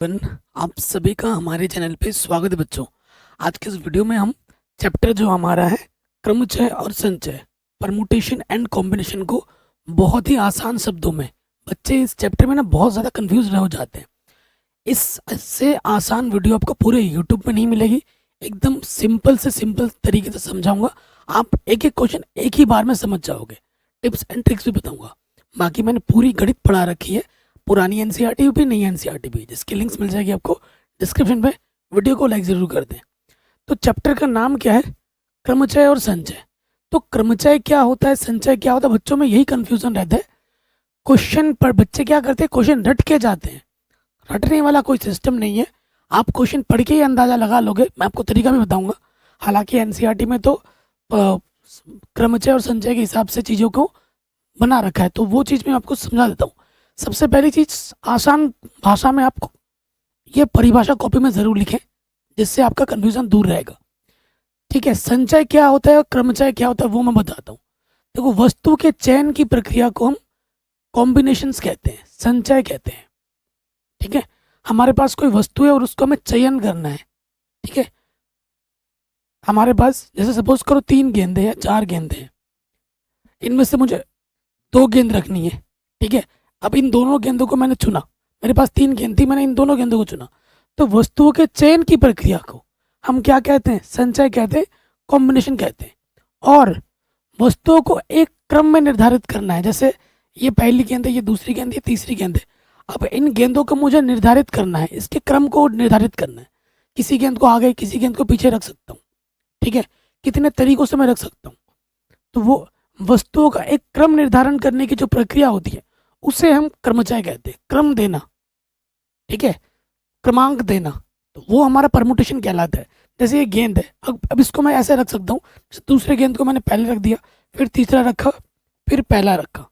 आप सभी का हमारे चैनल पे स्वागत है बच्चों। आज के इस वीडियो में हम चैप्टर जो हमारा है क्रमचय और संचय, परमुटेशन एंड कॉम्बिनेशन को बहुत ही आसान शब्दों में, बच्चे इस चैप्टर में ना बहुत ज़्यादा कंफ्यूज हो जाते हैं। इससे आसान वीडियो आपको पूरे यूट्यूब पे नहीं मिलेगी। एकदम सिंपल से सिंपल तरीके से समझाऊंगा। आप एक एक क्वेश्चन एक ही बार में समझ जाओगे। टिप्स एंड ट्रिक्स भी बताऊंगा। बाकी मैंने पूरी गणित पढ़ा रखी है, पुरानी एनसीईआरटी भी, नई एनसीईआरटी भी, जिसकी लिंक्स मिल जाएगी आपको डिस्क्रिप्शन पे। वीडियो को लाइक ज़रूर कर दें। तो चैप्टर का नाम क्या है? क्रमचय और संचय। तो क्रमचय क्या होता है, संचय क्या होता है, बच्चों में यही कंफ्यूजन रहता है। क्वेश्चन पर बच्चे क्या करते हैं, क्वेश्चन रट के जाते हैं। रटने वाला कोई सिस्टम नहीं है। आप क्वेश्चन पढ़ के ही अंदाज़ा लगा लोगे। मैं आपको तरीका भी बताऊंगा। हालांकि एनसीईआरटी में तो क्रमचय और संचय के हिसाब से चीज़ों को बना रखा है, तो वो चीज़ मैं आपको समझा देता हूँ। सबसे पहली चीज़, आसान भाषा में आपको ये परिभाषा कॉपी में ज़रूर लिखें, जिससे आपका कन्फ्यूज़न दूर रहेगा। ठीक है, संचय क्या होता है और क्रमचय क्या होता है वो मैं बताता हूँ। देखो, वस्तु के चयन की प्रक्रिया को हम कॉम्बिनेशंस कहते हैं, संचय कहते हैं। ठीक है, हमारे पास कोई वस्तु है और उसको हमें चयन करना है। ठीक है, हमारे पास जैसे सपोज करो 3 गेंदे या 4 गेंदे हैं, इनमें से मुझे 2 गेंद रखनी है। ठीक है, अब इन दोनों गेंदों को मैंने चुना। मेरे पास 3 गेंद थी, मैंने इन दोनों गेंदों को चुना। तो वस्तुओं के चयन की प्रक्रिया को हम क्या कहते हैं? संचय कहते हैं, कॉम्बिनेशन कहते हैं। और वस्तुओं को एक क्रम में निर्धारित करना है। जैसे ये पहली गेंद है, ये दूसरी गेंद है, ये तीसरी गेंद है। अब इन गेंदों को मुझे निर्धारित करना है, इसके क्रम को निर्धारित करना है। किसी गेंद को आगे, किसी गेंद को पीछे रख सकता हूँ। ठीक है, कितने तरीकों से मैं रख सकता हूँ। तो वो वस्तुओं का एक क्रम निर्धारण करने की जो प्रक्रिया होती है, उसे हम क्रमचय कहते हैं। क्रम देना, ठीक है, क्रमांक देना, तो वो हमारा परमुटेशन कहलाता है। जैसे ये गेंद है, अब इसको मैं ऐसे रख सकता हूँ। दूसरे गेंद को मैंने पहले रख दिया, फिर तीसरा रखा, फिर पहला रखा,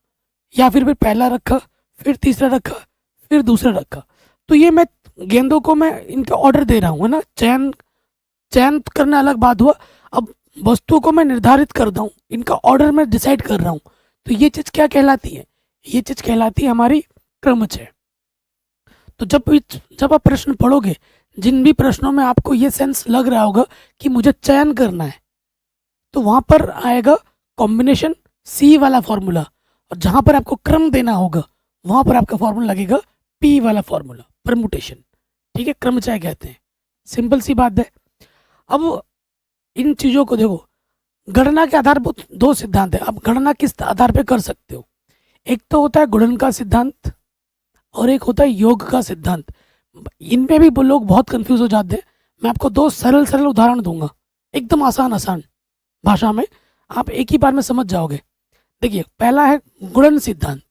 या फिर पहला रखा, फिर तीसरा रखा, फिर दूसरा रखा। तो ये मैं गेंदों को मैं इनका ऑर्डर दे रहा हूँ, है ना। चयन चयन करना अलग बात हुआ। अब वस्तुओं को मैं निर्धारित कर रहा हूँ, इनका ऑर्डर मैं डिसाइड कर रहा हूँ। तो ये चीज़ क्या कहलाती है? ये चीज़ कहलाती है हमारी क्रमचय। तो जब आप प्रश्न पढ़ोगे, जिन भी प्रश्नों में आपको ये सेंस लग रहा होगा कि मुझे चयन करना है, तो वहाँ पर आएगा कॉम्बिनेशन, सी वाला फॉर्मूला। और जहाँ पर आपको क्रम देना होगा, वहाँ पर आपका फॉर्मूला लगेगा पी वाला फॉर्मूला, परमुटेशन। ठीक है, क्रमचय कहते हैं। सिंपल सी बात है। अब इन चीज़ों को देखो, गणना के आधार पर 2 सिद्धांत है। आप गणना किस आधार पर कर सकते हो? एक तो होता है गुणन का सिद्धांत, और एक होता है योग का सिद्धांत। इनमें भी लोग बहुत कंफ्यूज हो जाते हैं। मैं आपको 2 सरल सरल उदाहरण दूंगा, एकदम आसान आसान भाषा में, आप एक ही बार में समझ जाओगे। देखिए, पहला है गुणन सिद्धांत।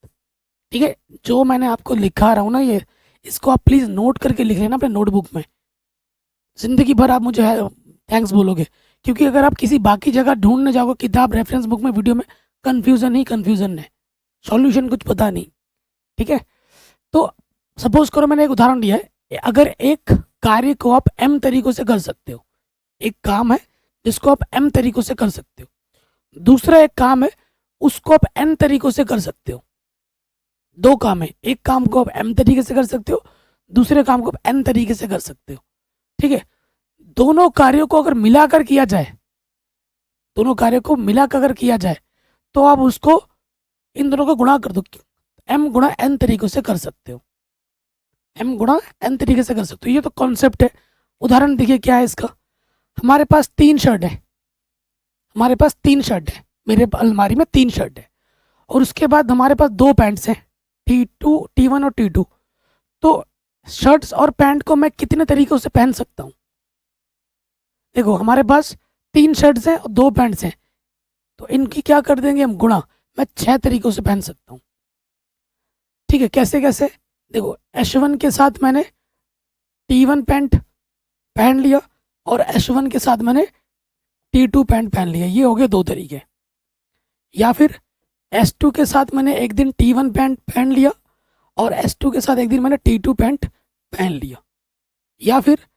ठीक है, जो मैंने आपको लिखा रहा हूँ ना, ये इसको आप प्लीज़ नोट करके लिख लेना अपने नोटबुक में। जिंदगी भर आप मुझे थैंक्स बोलोगे, क्योंकि अगर आप किसी बाकी जगह ढूंढने जाओगे, किताब, रेफरेंस बुक में, वीडियो में, कन्फ्यूज़न ही कन्फ्यूज़न है, सॉल्यूशन कुछ पता नहीं। ठीक है, तो सपोज करो मैंने एक उदाहरण दिया है। अगर एक कार्य को आप एम तरीकों से कर सकते हो, एक काम है जिसको आप एम तरीकों से कर सकते हो, दूसरा एक काम है उसको आप एन तरीकों से कर सकते हो। 2 काम है, एक काम को आप एम तरीके से कर सकते हो, दूसरे काम को आप एन तरीके से कर सकते हो। ठीक है, दोनों कार्यों को अगर मिलाकर किया जाए, दोनों कार्यों को मिलाकर अगर किया जाए, तो आप उसको, इन दोनों को गुणा कर दो, एम गुणा एन तरीकों से कर सकते हो। एम गुणा एन तरीके से कर सकते हो। ये तो कॉन्सेप्ट है। उदाहरण देखिए क्या है इसका। हमारे पास 3 शर्ट है, हमारे पास 3 शर्ट है, मेरे अलमारी में 3 शर्ट है। और उसके बाद हमारे पास 2 पैंट्स हैं, T1 और T2। तो शर्ट्स और पैंट को मैं कितने तरीकों से पहन सकता हूँ? देखो, हमारे पास 3 शर्ट्स हैं और 2 पैंट्स हैं, तो इनकी क्या कर देंगे हम, गुणा। मैं 6 तरीकों से पहन सकता हूँ। ठीक है, कैसे कैसे? देखो, H1 के साथ मैंने T1 पैंट पहन लिया, और H1 के साथ मैंने T2 पैंट पहन लिया। ये हो गए 2 तरीके। या फिर S2 के साथ मैंने एक दिन T1 पैंट पहन लिया, और S2 के साथ एक दिन मैंने T2 पैंट पहन लिया। या फिर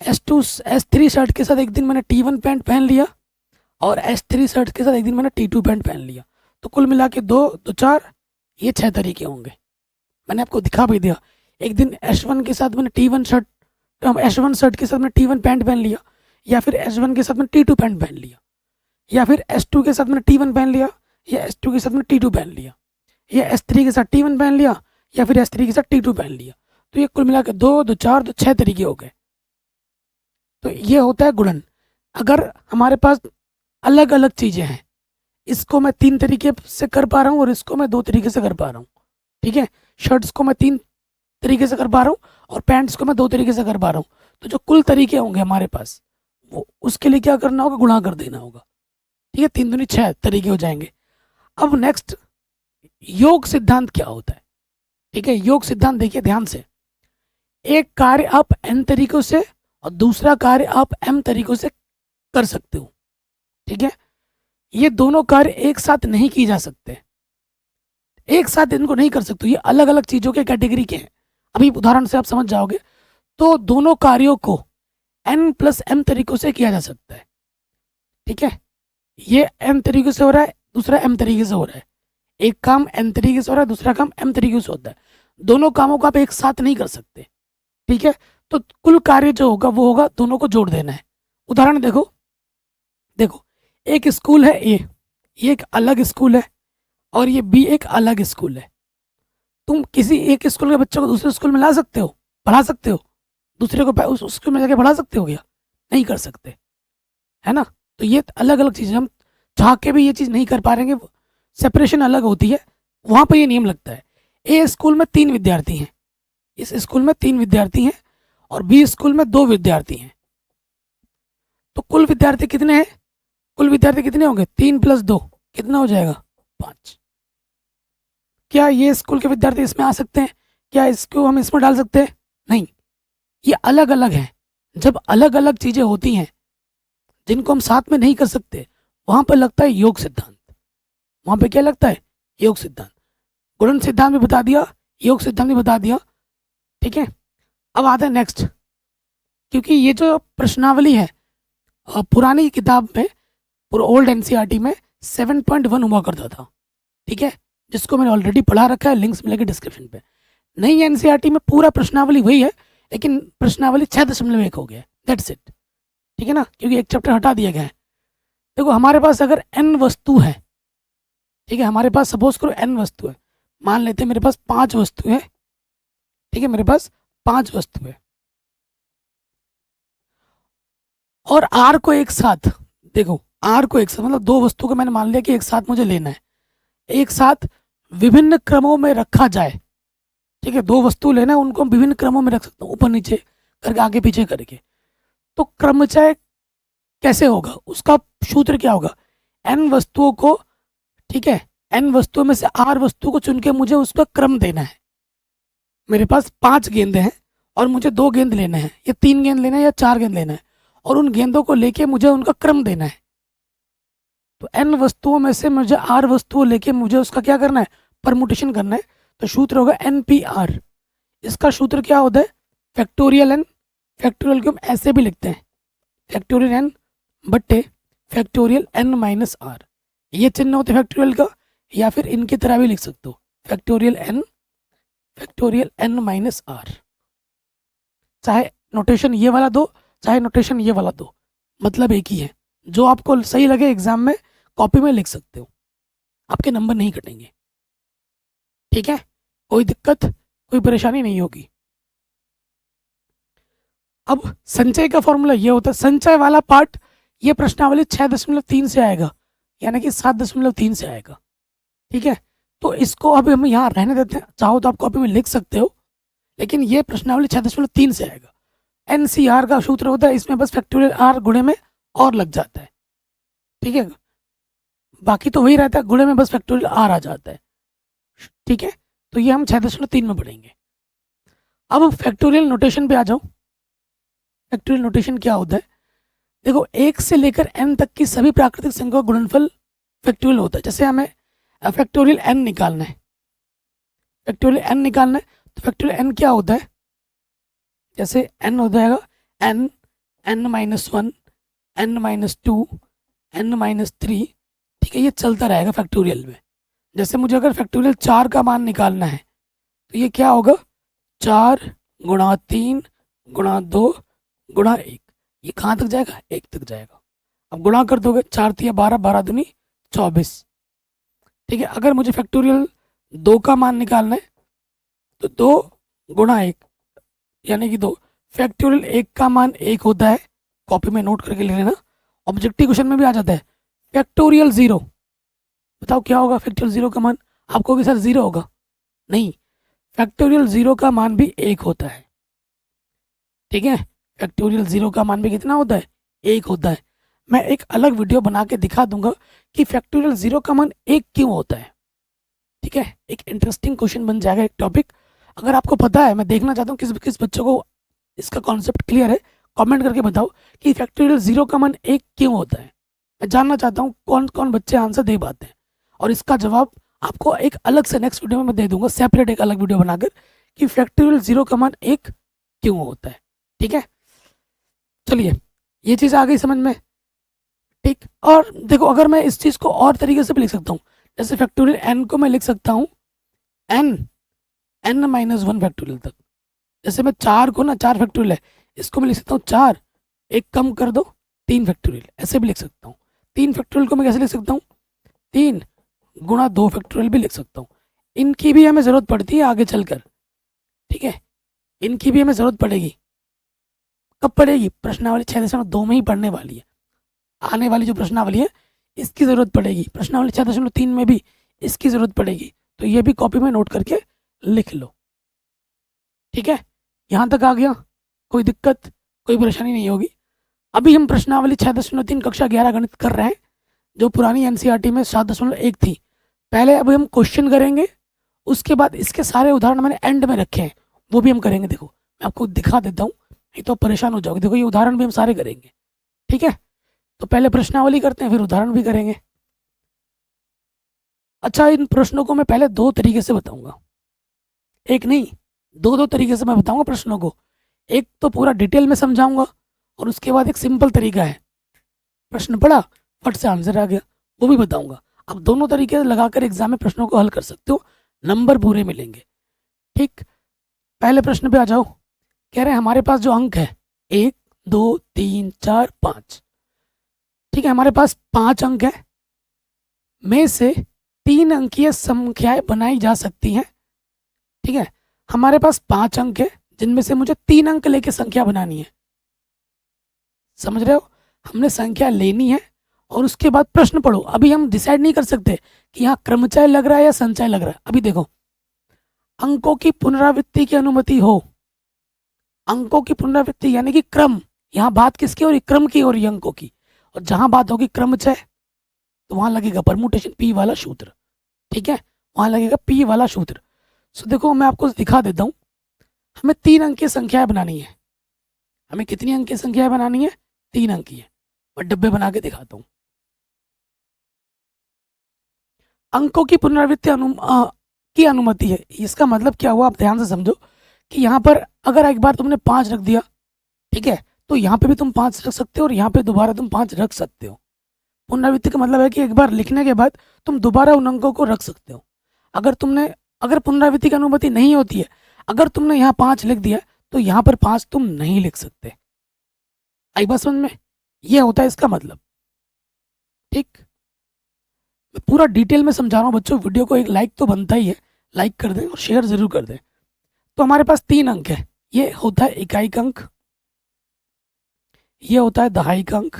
S3 शर्ट के साथ एक दिन मैंने T1 पैंट पहन लिया, और S3 शर्ट के साथ एक दिन मैंने T2 पैंट पहन लिया। तो कुल मिला के 2 2 4, ये 6 तरीके होंगे। मैंने आपको दिखा भी दिया। एक दिन S1 के साथ मैंने T1 शर्ट, S1 शर्ट के साथ मैंने T1 पैंट पहन लिया, या फिर S1 के साथ मैंने T2 पैंट पहन लिया, या फिर S2 के साथ मैंने T1 पहन लिया, या S2 के साथ मैंने T2 पहन लिया, या S3 के साथ T1 पहन लिया, या फिर S3 के साथ T2 पहन लिया। तो ये कुल मिला के 2 2 4 तो 6 तरीके हो गए। तो ये होता है गुणन। अगर हमारे पास अलग अलग चीज़ें हैं, इसको मैं 3 तरीके से कर पा रहा हूँ और इसको मैं 2 तरीके से कर पा रहा हूँ, ठीक है। शर्ट्स को मैं 3 तरीके से कर पा रहा हूँ और पैंट्स को मैं 2 तरीके से कर पा रहा हूँ। तो जो कुल तरीके होंगे हमारे पास, वो उसके लिए क्या करना होगा, गुणा कर देना होगा, ठीक है। 3 दूनी 6 तरीके हो जाएंगे। अब नेक्स्ट, योग सिद्धांत क्या होता है, ठीक है। योग सिद्धांत देखिए ध्यान से, एक कार्य आप n तरीकों से और दूसरा कार्य आप m तरीकों से कर सकते हो, ठीक है। ये दोनों कार्य एक साथ नहीं किए जा सकते, एक साथ इनको नहीं कर सकते, ये अलग अलग चीज़ों के कैटेगरी के हैं। अभी उदाहरण से आप समझ जाओगे। तो दोनों कार्यों को n + m तरीकों से किया जा सकता है, ठीक है। ये m तरीके से हो रहा है, दूसरा m तरीके से हो रहा है। एक काम n तरीके से हो रहा है, दूसरा काम m तरीके से होता है। दोनों कामों को आप एक साथ नहीं कर सकते, ठीक है। तो कुल कार्य जो होगा वो होगा दोनों को जोड़ देना है। उदाहरण देखो, एक स्कूल है A, ये एक अलग स्कूल है, और ये B एक अलग स्कूल है। तुम किसी एक स्कूल के बच्चों को दूसरे स्कूल में ला सकते हो, पढ़ा सकते हो, दूसरे को उस स्कूल में जाके पढ़ा सकते हो क्या? नहीं कर सकते, है ना। तो ये अलग अलग चीज़ें, हम चाह के भी ये चीज़ नहीं कर पा रहे हैं, सेपरेशन अलग होती है। वहाँ पर ये नियम लगता है, A स्कूल में 3 विद्यार्थी हैं, इस स्कूल में 3 विद्यार्थी हैं, और B स्कूल में 2 विद्यार्थी हैं। तो कुल विद्यार्थी कितने हैं? कुल विद्यार्थी कितने होंगे? 3 + 2 कितना हो जाएगा? 5। क्या ये स्कूल के विद्यार्थी इसमें आ सकते हैं? क्या इसको हम इसमें डाल सकते हैं? नहीं, ये अलग अलग हैं। जब अलग अलग चीज़ें होती हैं जिनको हम साथ में नहीं कर सकते, वहाँ पर लगता है योग सिद्धांत। वहाँ पे क्या लगता है? योग सिद्धांत। गुणन सिद्धांत भी बता दिया, योग सिद्धांत भी बता दिया, ठीक है। अब आता है नेक्स्ट, क्योंकि ये जो प्रश्नावली है पुरानी किताब में, ओल्ड एनसीईआरटी में 7.1 हुआ करता था, ठीक है, जिसको मैंने ऑलरेडी पढ़ा रखा है, लिंक्स मिलेंगे डिस्क्रिप्शन पे। नई एनसीईआरटी में पूरा प्रश्नावली वही है, लेकिन प्रश्नावली 6.1 हो गया, दैट्स इट, ठीक है ना, क्योंकि एक चैप्टर हटा दिया गया है। देखो हमारे पास अगर n वस्तु है, ठीक है, हमारे पास सपोज करो n वस्तु है, मान लेते हैं मेरे पास 5 वस्तु है, ठीक है, मेरे पास 5 वस्तु है, और r को एक साथ, देखो r को एक साथ मतलब 2 वस्तु को मैंने मान लिया कि एक साथ मुझे लेना है, एक साथ विभिन्न क्रमों में रखा जाए, ठीक है। 2 वस्तु लेना है, उनको विभिन्न क्रमों में रख सकता हूँ, ऊपर नीचे करके, आगे पीछे करके। तो क्रमचय कैसे होगा, उसका सूत्र क्या होगा? n वस्तुओं को, ठीक है, n वस्तुओं में से r वस्तु को चुन के मुझे उसका क्रम देना है। मेरे पास 5 गेंदे हैं और मुझे 2 गेंद लेना है, या 3 गेंद लेना है, या 4 गेंद लेना है, और उन गेंदों को लेके मुझे उनका क्रम देना है। तो n वस्तुओं में से मुझे r वस्तुओं लेके मुझे उसका क्या करना है? परमुटेशन करना है। तो सूत्र होगा NPR। इसका सूत्र क्या होता है? फैक्टोरियल n, फैक्टोरियल को हम ऐसे भी लिखते हैं, फैक्टोरियल n बट्टे फैक्टोरियल n माइनस r। ये चिन्ह होते फैक्टोरियल का, या फिर इनकी तरह भी लिख सकते हो, फैक्टोरियल n माइनस r। चाहे नोटेशन ये वाला दो, चाहे नोटेशन ये वाला दो, मतलब एक ही है। जो आपको सही लगे एग्जाम में कॉपी में लिख सकते हो, आपके नंबर नहीं कटेंगे, ठीक है। कोई दिक्कत, कोई परेशानी नहीं होगी। अब संचय का फॉर्मूला ये होता है, संचय वाला पार्ट ये प्रश्नावली 6.3 से आएगा, यानी कि 7.3 से आएगा, ठीक है। तो इसको अब हम यहाँ रहने देते हैं, चाहो तो आप कॉपी में लिख सकते हो, लेकिन ये प्रश्नावली 6.3 से आएगा। NCR का सूत्र होता है, इसमें बस फैक्टोरियल r गुणे में और लग जाता है, ठीक है, बाकी तो वही रहता है, गुणे में बस फैक्टोरियल r आ जाता है, ठीक है। तो ये हम 6.3 में पढ़ेंगे। अब फैक्टोरियल नोटेशन पे आ जाओ। फैक्टोरियल नोटेशन क्या होता है? देखो 1 से लेकर n तक की सभी प्राकृतिक संख्याओं का गुणनफल फैक्टोरियल होता है। जैसे हमें फैक्टोरियल n निकालना है, फैक्टोरियल n निकालना है, तो फैक्टोरियल n क्या होता है? जैसे n हो जाएगा n, n-1, n-2, n-3, ठीक है, ये चलता रहेगा फैक्टोरियल में। जैसे मुझे अगर फैक्टोरियल 4 का मान निकालना है, तो ये क्या होगा? 4 गुणा 3 गुणा 2 गुणा 1। ये कहाँ तक जाएगा? 1 तक जाएगा। अब गुणा कर दोगे, 4 तिया 12, 12 दूनी 24। ठीक है, अगर मुझे फैक्टोरियल 2 का मान निकालना है तो 2 गुणा 1 यानी कि 2। फैक्टोरियल 1 का मान 1 होता है, कॉपी में नोट करके ले लेना। ऑब्जेक्टिव क्वेश्चन में भी आ जाता है फैक्टोरियल 0। बताओ क्या होगा फैक्टोरियल 0 का मान? आपको कि सर 0 होगा, नहीं, फैक्टोरियल 0 का मान भी 1 होता है। ठीक है, फैक्टोरियल 0 का मान भी कितना होता है? 1 होता है। मैं एक अलग वीडियो बना के दिखा दूंगा कि फैक्टोरियल 0 का मान 1 क्यों होता है। ठीक है, एक इंटरेस्टिंग क्वेश्चन बन जाएगा, एक टॉपिक। अगर आपको पता है, मैं देखना चाहता हूँ किस किस बच्चों को इसका कॉन्सेप्ट क्लियर है, कमेंट करके बताओ कि फैक्टोरियल 0 का मान 1 क्यों होता है। मैं जानना चाहता हूँ कौन कौन बच्चे आंसर दे पाते हैं, और इसका जवाब आपको एक अलग से नेक्स्ट वीडियो में मैं दे दूंगा, सेपरेट एक अलग वीडियो बनाकर, कि फैक्टोरियल 0 का मान 1 क्यों होता है। ठीक है, चलिए ये चीज़ आ गई समझ में। ठीक, और देखो अगर मैं इस चीज़ को और तरीके से भी लिख सकता हूँ, जैसे फैक्टोरियल n को मैं लिख सकता हूँ n-1 फैक्टोरियल तक। जैसे मैं 4 को ना, 4 फैक्टोरियल है, इसको मैं लिख सकता हूँ 4, एक कम कर दो 3 फैक्टोरियल, ऐसे भी लिख सकता हूँ। 3 फैक्टोरियल को मैं कैसे लिख सकता हूँ? 3 गुणा 2 फैक्टोरियल भी लिख सकता हूँ। इनकी भी हमें ज़रूरत पड़ती है आगे चलकर। ठीक है, इनकी भी हमें ज़रूरत पड़ेगी। कब पड़ेगी? प्रश्नावली 6.2 में ही पढ़ने वाली है। आने वाली जो प्रश्नावली है इसकी ज़रूरत पड़ेगी, प्रश्नावली 6.3 में भी इसकी ज़रूरत पड़ेगी। तो ये भी कॉपी में नोट करके लिख लो। ठीक है, यहाँ तक आ गया? कोई दिक्कत, कोई परेशानी नहीं होगी। अभी हम प्रश्नावली 6.3 कक्षा 11 गणित कर रहे हैं, जो पुरानी एनसीईआरटी में 7.1 थी। पहले अभी हम क्वेश्चन करेंगे, उसके बाद इसके सारे उदाहरण मैंने एंड में रखे हैं, वो भी हम करेंगे। देखो मैं आपको दिखा देता हूँ, नहीं तो परेशान हो जाओगे। देखो ये उदाहरण भी हम सारे करेंगे। ठीक है, तो पहले प्रश्नावली करते हैं, फिर उदाहरण भी करेंगे। अच्छा, इन प्रश्नों को मैं पहले 2 तरीके से बताऊंगा, एक नहीं, 2 तरीके से मैं बताऊंगा प्रश्नों को। एक तो पूरा डिटेल में समझाऊंगा, और उसके बाद एक सिंपल तरीका है, प्रश्न पढ़ा फट से आंसर आ गया, वो भी बताऊंगा। आप दोनों तरीके लगाकर एग्जाम में प्रश्नों को हल कर सकते हो, नंबर पूरे मिलेंगे। ठीक, पहले प्रश्न पे आ जाओ। कह रहे हैं हमारे पास जो अंक है 1 2 3 4 5। ठीक है, हमारे पास 5 अंक है, में से 3 अंकीय संख्याएं बनाई जा सकती हैं। ठीक है, हमारे पास 5 अंक है, जिनमें से मुझे 3 अंक लेके संख्या बनानी है। समझ रहे हो? हमने संख्या लेनी है, और उसके बाद प्रश्न पढ़ो। अभी हम डिसाइड नहीं कर सकते कि यहाँ क्रमचय लग रहा है या संचय लग रहा है। अभी देखो, अंकों की पुनरावृत्ति की अनुमति हो, अंकों की पुनरावृत्ति यानी कि क्रम, यहाँ बात किसकी हो रही? क्रम की हो रही है, अंकों की। और जहां बात होगी क्रमचय, तो वहां लगेगा परमुटेशन पी वाला सूत्र। ठीक है, वहां लगेगा पी वाला सूत्र। सो देखो मैं आपको दिखा देता हूँ, हमें 3 अंक की संख्याएं बनानी है। हमें कितनी अंक की संख्याएं बनानी है? 3 अंक की है। मैं डब्बे बना के दिखाता हूँ। अंकों की पुनरावृत्ति की अनुमति है, इसका मतलब क्या हुआ? आप ध्यान से समझो कि यहाँ पर अगर एक बार तुमने 5 रख दिया, ठीक है, तो यहाँ पे भी तुम 5 रख सकते हो, और यहाँ पे दोबारा तुम 5 रख सकते हो। पुनरावृत्ति का मतलब है कि एक बार लिखने के बाद तुम दोबारा उन अंकों को रख सकते हो। अगर पुनरावृत्ति की अनुमति नहीं होती है, अगर तुमने यहाँ 5 लिख दिया, तो यहाँ पर 5 तुम नहीं लिख सकते। आई बात समझ में? ये होता है इसका मतलब। ठीक, मैं पूरा डिटेल में समझा रहा हूँ बच्चों, वीडियो को एक लाइक तो बनता ही है, लाइक कर दें और शेयर जरूर कर दें। तो हमारे पास 3 अंक है, ये होता है इकाई अंक, ये होता है दहाई अंक,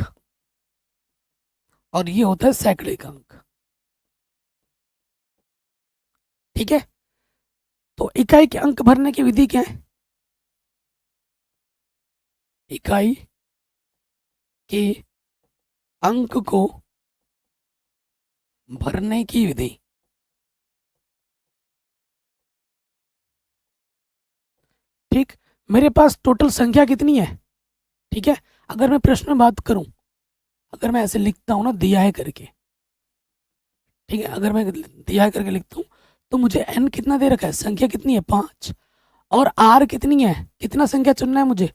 और ये होता है सैकड़े अंक। ठीक है, तो इकाई के अंक भरने की विधि क्या है? इकाई के अंक को भरने की विधि। ठीक, मेरे पास टोटल संख्या कितनी है? ठीक है, अगर मैं प्रश्न में बात करूं, अगर मैं ऐसे लिखता हूं ना, दिया है करके, ठीक है, अगर मैं दिया है करके लिखता हूं, तो मुझे n कितना दे रखा है? संख्या कितनी है? 5। और r कितनी है? कितना संख्या चुनना है मुझे?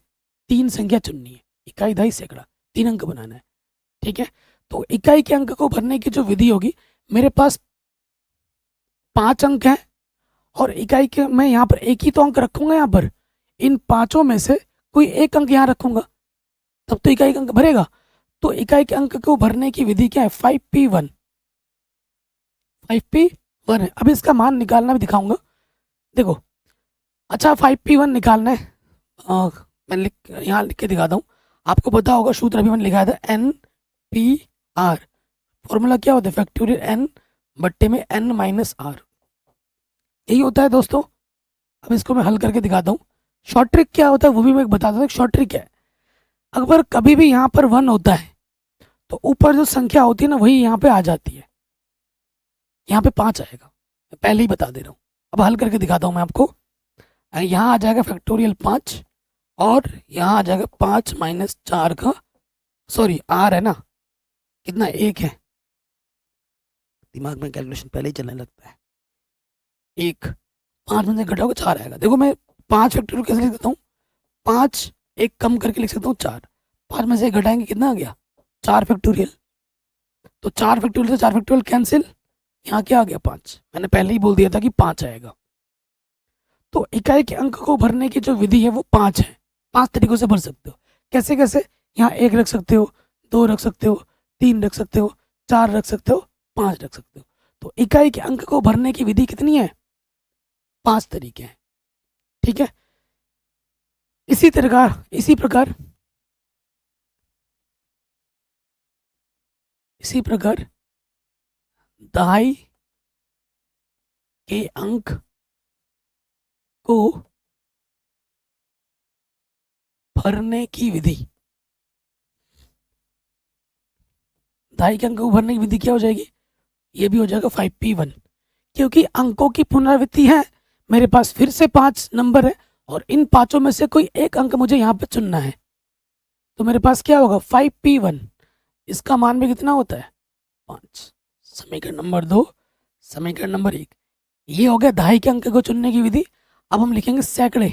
3 संख्या चुननी है। इकाई दहाई सैकड़ा, 3 अंक बनाना है। ठीक है, तो इकाई के अंक को भरने की जो विधि होगी, मेरे पास 5 अंक हैं, और इकाई के मैं यहाँ पर एक ही तो अंक रखूंगा, यहाँ पर इन पांचों में से कोई एक अंक यहाँ रखूंगा, तब तो इकाई का अंक भरेगा। तो इकाई के अंक को भरने की विधि क्या है? 5p1। 5p1 है। अब इसका मान निकालना भी दिखाऊंगा, देखो। अच्छा 5p1 निकालना है, मैं यहाँ लिख के दिखाता हूँ। आपको पता होगा सूत्र अभी मैंने लिखा था, NPR। फॉर्मूला क्या होता है? फैक्टोरियल n बट्टे में n माइनस आर, यही होता है दोस्तों। अब इसको मैं हल करके दिखाता हूँ। शॉर्ट ट्रिक क्या होता है वो भी मैं बताता हूँ। शॉर्ट ट्रिक क्या है? अगर कभी भी यहाँ पर 1 होता है तो ऊपर जो संख्या होती है ना वही यहाँ पे आ जाती है, यहाँ पे 5 आएगा, मैं पहले ही बता दे रहा हूँ। अब हल करके दिखाता हूँ मैं आपको। यहाँ आ जाएगा फैक्टोरियल 5 और यहाँ आ जाएगा 5 माइनस 4 का, सॉरी आर है ना, कितना 1 है, दिमाग में कैलकुलेशन पहले ही चलने लगता है। 1 5 में से घटाओगे 4 आएगा। देखो मैं 5 फैक्टोरियल कैसे लिख सकता हूँ? 5 एक कम करके लिख सकता हूँ 4, 5 में से घटाएंगे कितना आ गया? 4 फैक्टोरियल। तो 4 फैक्टोरियल से 4 फैक्टोरियल कैंसिल, यहाँ क्या आ गया? 5। मैंने पहले ही बोल दिया था कि 5 आएगा। तो इकाई के अंक को भरने की जो विधि है वो 5 है। 5 तरीकों से भर सकते हो। कैसे कैसे? यहाँ 1 रख सकते हो, 2 रख सकते हो, 3 रख सकते हो, 4 रख सकते हो, 5 रख सकते हो। तो इकाई के अंक को भरने की विधि कितनी है? 5 तरीके हैं, ठीक है। इसी प्रकार दहाई के अंक को भरने की विधि, दहाई के अंक को भरने की विधि क्या हो जाएगी? ये भी हो जाएगा 5p1, क्योंकि अंकों की पुनरावृत्ति है। मेरे पास फिर से 5 नंबर है और इन पांचों में से कोई एक अंक मुझे यहाँ पे चुनना है, तो मेरे पास क्या होगा? 5p1। इसका मान भी कितना होता है? 5। समीकरण नंबर 2। समीकरण नंबर 1, ये हो गया दहाई के अंक को चुनने की विधि। अब हम लिखेंगे सैकड़े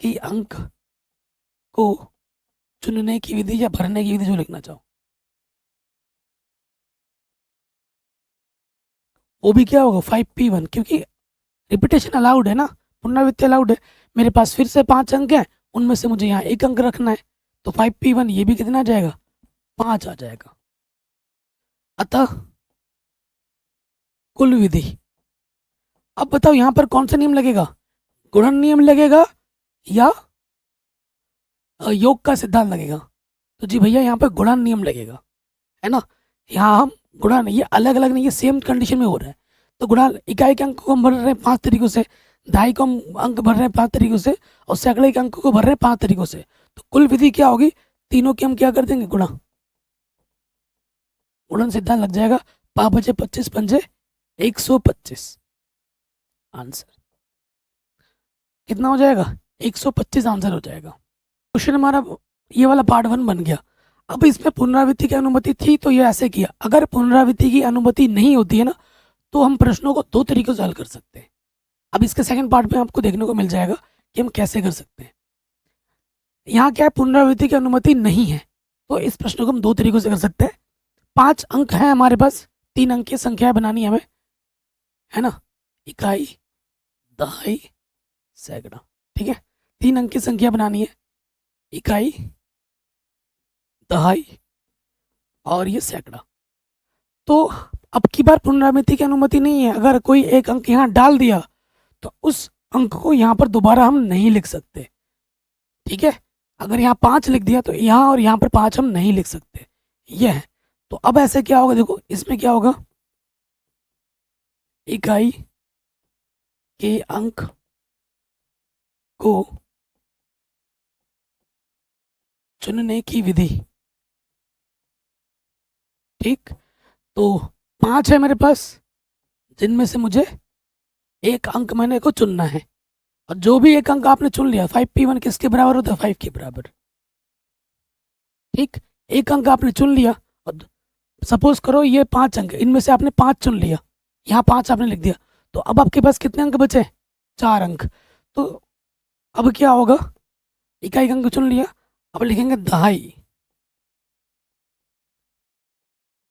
की अंक को चुनने की विधि या भरने की विधि, जो लिखना चाहो। वो भी क्या होगा? 5p1, क्योंकि रिपीटेशन अलाउड है ना, पुनरावृत्ति अलाउड है। मेरे पास फिर से 5 अंक हैं, उनमें से मुझे यहाँ एक अंक रखना है, तो 5p1 ये भी कितना आ जाएगा? 5 आ जाएगा। अतः कुल विधि, अब बताओ यहाँ पर कौन सा नियम लगेगा? गुणन नियम लगेगा या योग का सिद्धांत लगेगा? तो जी भैया यहाँ पर गुणन नियम लगेगा, है ना। यहाँ हम गुणन, ये अलग अलग नहीं, ये सेम कंडीशन में हो रहा है। तो गुणन, इकाई के अंक को हम भर रहे हैं 5 तरीकों से, दहाई को हम अंक भर रहे हैं 5 तरीकों से, और सैकड़े के अंक को भर रहे हैं 5 तरीकों से। तो कुल विधि क्या होगी? तीनों की हम क्या कर देंगे? गुणा। गुणन सिद्धांत लग जाएगा। 5 बचे 25 पंजे 125। आंसर कितना हो जाएगा? 125 आंसर हो जाएगा। क्वेश्चन हमारा ये वाला पार्ट 1 बन गया। अब इसमें पुनरावृत्ति की अनुमति थी तो ये ऐसे किया। अगर पुनरावृत्ति की अनुमति नहीं होती है ना, तो हम प्रश्नों को 2 तरीकों से हल कर सकते हैं। अब इसके सेकंड पार्ट में आपको देखने को मिल जाएगा कि हम कैसे कर सकते हैं। यहाँ क्या है? पुनरावृत्ति की अनुमति नहीं है, तो इस प्रश्न को हम 2 तरीकों से कर सकते हैं। 5 अंक हैं हमारे पास, 3 अंक की संख्या बनानी है हमें, है ना। इकाई, दहाई, सैकड़ा, ठीक है। 3 अंक की संख्या बनानी है, इकाई, दहाई और ये सैकड़ा। तो अब की बार पुनरावृत्ति की अनुमति नहीं है। अगर कोई एक अंक यहाँ डाल दिया तो उस अंक को यहाँ पर दोबारा हम नहीं लिख सकते, ठीक है। अगर यहाँ 5 लिख दिया तो यहाँ और यहाँ पर 5 हम नहीं लिख सकते, यह है। तो अब ऐसे क्या होगा? देखो इसमें क्या होगा? इकाई के अंक को चुनने की विधि, ठीक। तो 5 है मेरे पास, जिनमें से मुझे एक अंक मैंने को चुनना है, और जो भी एक अंक आपने चुन लिया, 5p1 किसके बराबर होता है? 5 के बराबर, ठीक। एक अंक आपने चुन लिया, और सपोज करो ये 5 अंक, इनमें से आपने 5 चुन लिया, यहाँ 5 आपने लिख दिया, तो अब आपके पास कितने अंक बचे? 4 अंक। तो अब क्या होगा? इकाई अंक चुन लिया, अब लिखेंगे दहाई,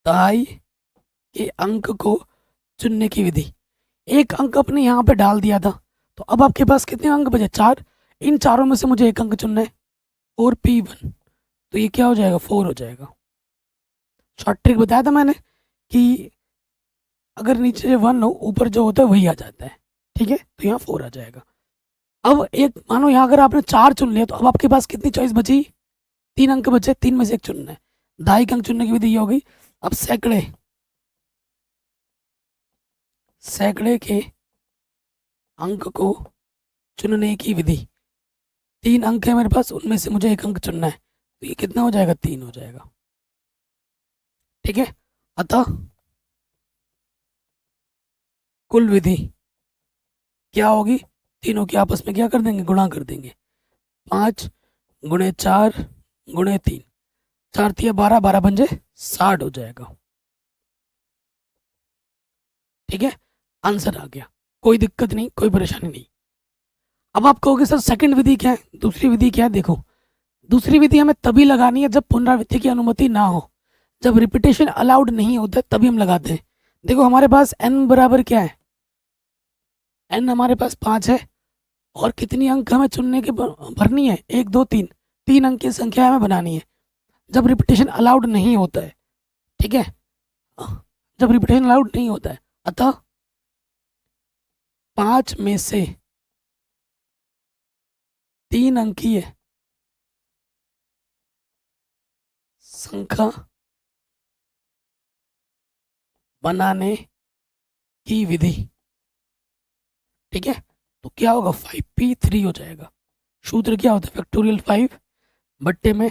दहाई के अंक को चुनने की विधि। एक अंक अपने यहाँ पे डाल दिया था, तो अब आपके पास कितने अंक बचे? 4। इन चारों में से मुझे एक अंक चुनना है, 4p1, तो ये क्या हो जाएगा? 4 हो जाएगा। शॉर्ट ट्रिक बताया था मैंने कि अगर नीचे 1 हो, ऊपर जो होता है वही आ जाता है, ठीक है? तो यहाँ 4 आ जाएगा। अब एक मानो यहाँ अगर आपने 4 चुन लिया, तो अब आपके पास कितनी चॉइस बची? 3 अंक बचे, 3 में से एक चुनना है। दहाई अंक चुनने की विधि ये हो गई। अब सैकड़े के अंक को चुनने की विधि। 3 अंक है मेरे पास, उनमें से मुझे एक अंक चुनना है, तो ये कितना हो जाएगा? 3 हो जाएगा, ठीक है? अतः कुल विधि क्या होगी? तीनों की आपस में क्या कर देंगे? गुणा कर देंगे। 5 गुणे 4 गुणे 3, 4 तिया 12, 12 पंजे 60 हो जाएगा, ठीक है? आंसर आ गया, कोई दिक्कत नहीं, कोई परेशानी नहीं। अब आप कहोगे सर सेकंड विधि क्या है, दूसरी विधि क्या है? देखो, दूसरी विधि हमें तभी लगानी है जब पुनरावृत्ति की अनुमति ना हो, जब रिपीटेशन अलाउड नहीं होता तभी हम लगाते हैं। देखो हमारे पास n बराबर क्या है? n हमारे पास 5 है, और कितनी अंक हमें चुनने की भरनी है? 1 2 3, 3 अंक की संख्या हमें बनानी है जब रिपीटेशन अलाउड नहीं होता है, ठीक है? जब रिपीटेशन अलाउड नहीं होता है, अतः 5 में से 3 अंकीय संख्या बनाने की विधि, ठीक है? तो क्या होगा? 5p3 हो जाएगा। सूत्र क्या होता है? फैक्टोरियल 5 बट्टे में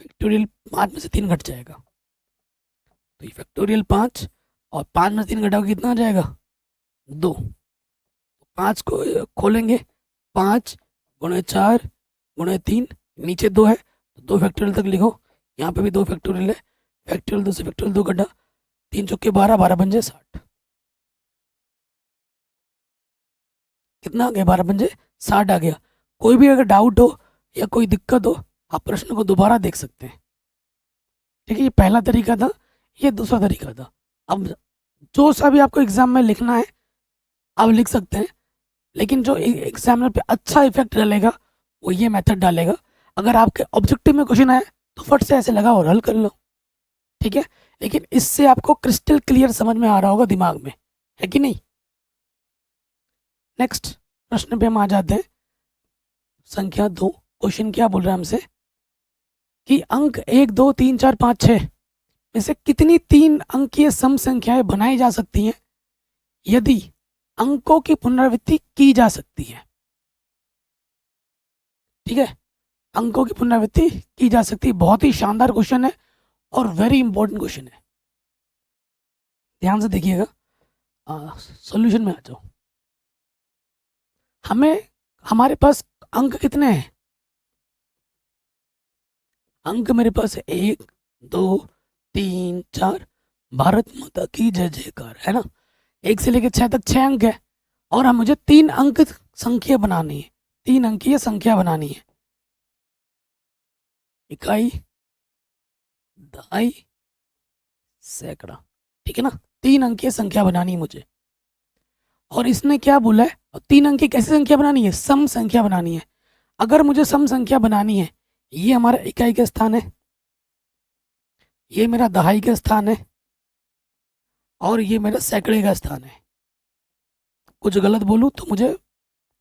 फैक्टोरियल 5 में से 3 घट जाएगा, तो ये फैक्टोरियल 5 और 5 में से 3 घटाओ कितना आ जाएगा? 2। 5 को खोलेंगे, 5 गुणे 4 गुणे 3, नीचे 2 है तो 2 फैक्टोरियल तक लिखो, यहाँ पे भी 2 फैक्टोरियल है, फैक्टोरियल 2 से फैक्टोरियल 2 घटा, 3 चौके 12, 12 पंजे 60, कितना आ गया? 12 पंजे 60 आ गया। कोई भी अगर डाउट हो या कोई दिक्कत हो, आप प्रश्न को दोबारा देख सकते हैं, ठीक है? ये पहला तरीका था, ये दूसरा तरीका था। अब जो सा भी आपको एग्जाम में लिखना है आप लिख सकते हैं, लेकिन जो एग्जामिनर पे अच्छा इफेक्ट डालेगा वो ये मेथड डालेगा। अगर आपके ऑब्जेक्टिव में क्वेश्चन आए तो फट से ऐसे लगाओ और हल कर लो, ठीक है? लेकिन इससे आपको क्रिस्टल क्लियर समझ में आ रहा होगा दिमाग में, है कि नहीं? नेक्स्ट प्रश्न पे हम आ जाते हैं। संख्या 2, क्वेश्चन क्या बोल रहा है हमसे कि अंक 1 2 3 4 5 6 में से कितनी 3 अंकीय सम संख्याएं बनाई जा सकती हैं यदि अंकों की पुनरावृत्ति की जा सकती है, ठीक है? अंकों की पुनरावृत्ति की जा सकती है। बहुत ही शानदार क्वेश्चन है और वेरी इंपॉर्टेंट क्वेश्चन है, ध्यान से देखिएगा। सॉल्यूशन में आ जाओ। हमें हमारे पास अंक कितने हैं? अंक मेरे पास है 1 2 3 4, भारत माता की जय जयकार, है ना? 1 से लेकर 6 तक 6 अंक है, और हम मुझे 3 अंक संख्या बनानी है, 3 अंकीय संख्या बनानी है। इकाई, दहाई, सैकड़ा, ठीक है ना? 3 अंकीय संख्या बनानी है मुझे, और इसने क्या बोला है? 3 अंक की कैसी संख्या बनानी है? सम संख्या बनानी है। अगर मुझे सम संख्या बनानी है, ये हमारा इकाई का स्थान है, ये मेरा दहाई का स्थान है, और ये मेरा सैकड़े का स्थान है। कुछ गलत बोलूं तो मुझे